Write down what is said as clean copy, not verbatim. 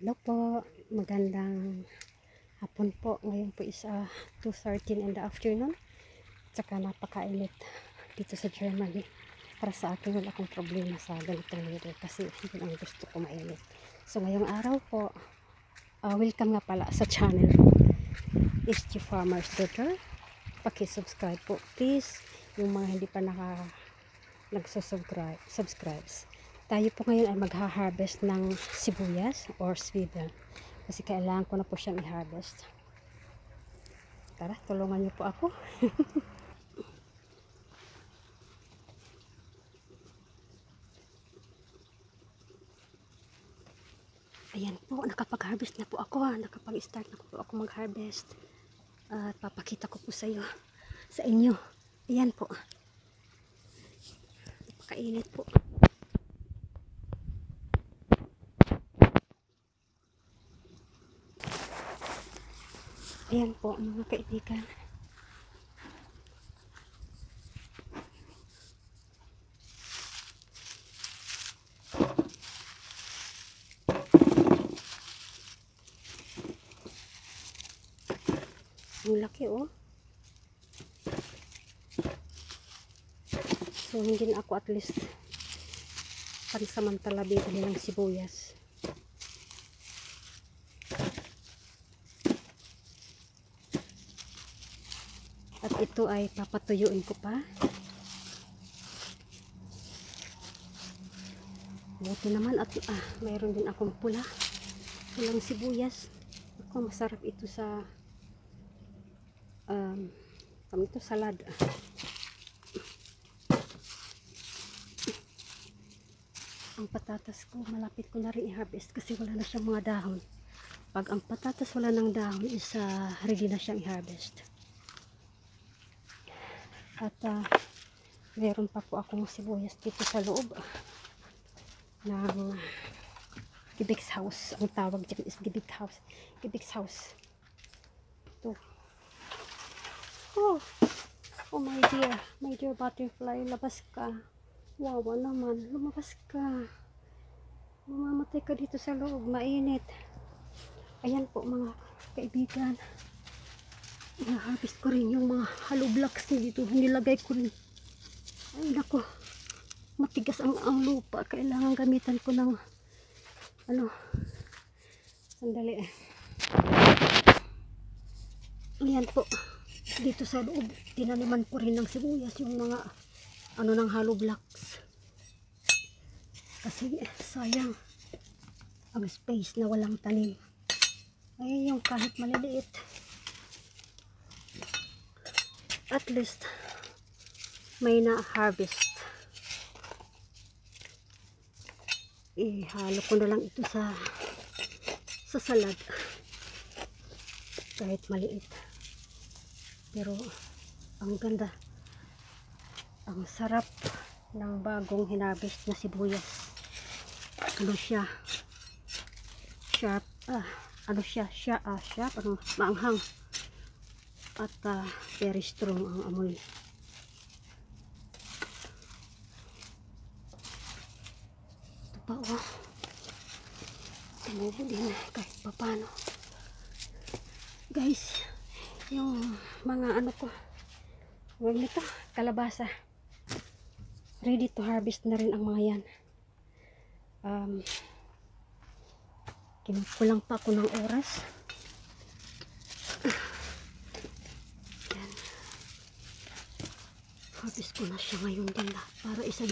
Hello po, magandang hapon po. Ngayon po is 2:13 in the afternoon. Tsaka napakainit dito sa Germany. Para sa akin wala akong problema sa ganitong weather kasi yun ang gusto ko, mainit. So ngayong araw po, welcome nga pala sa channel SG Farmer's Daughter. Paki-subscribe po please yung mga hindi pa subscribes. Tayo po ngayon ay magha-harvest ng sibuyas or swivel kasi kailangan ko na po siyang i-harvest. Tara, tulungan niyo po ako. Ayan po, nakapag-harvest na po ako. Nakapag-start na po ako mag-harvest. At papakita ko po sa inyo. Ayan po. Napakainit po. Ayan po mga kaibigan. Ang laki oh. So hindi na ako at least pansamantala bibili ng sibuyas. At ito ay papatuyuin ko pa. Buti naman at mayroon din akong pulang sibuyas. Ako, masarap ito sa salad. Ang patatas ko, malapit ko na rin i-harvest kasi wala na siyang mga dahon. Pag ang patatas wala ng dahon is ready na siyang i-harvest. At meron pa po akong sibuyas dito sa loob ng Gibix house. Ang tawag dyan is Gibix house. Ito. Oh my dear butterfly, labas ka. Wawa naman, lumabas ka. Mamamatay ka dito sa loob, mainit. Ayan po mga kaibigan. I-harvest ko rin yung mga hollow blocks dito. Nilagay ko rin. Ay nako, matigas ang lupa. Kailangan gamitan ko ng sandali. Ayan po. Dito sa loob, tinaniman ko rin ng sibuyas yung mga ng hollow blocks. Kasi sayang ang space na walang tanim. Ay yung kahit maliliit. At least may na-harvest. Ihalo ko na lang ito sa salad. Kahit maliit. Pero ang ganda. Ang sarap ng bagong hinarvest na sibuyas. Siya? Sharp. Sharp. Maanghang. At very strong ang amoy. Ito pa oh. Tumubo din kahit papano. Guys, yung mga ko, huwag nito, kalabasa. Ready to harvest na rin ang mga yan. Kinukulang pa ako ng oras. Harvest ko na siya ngayon din para isa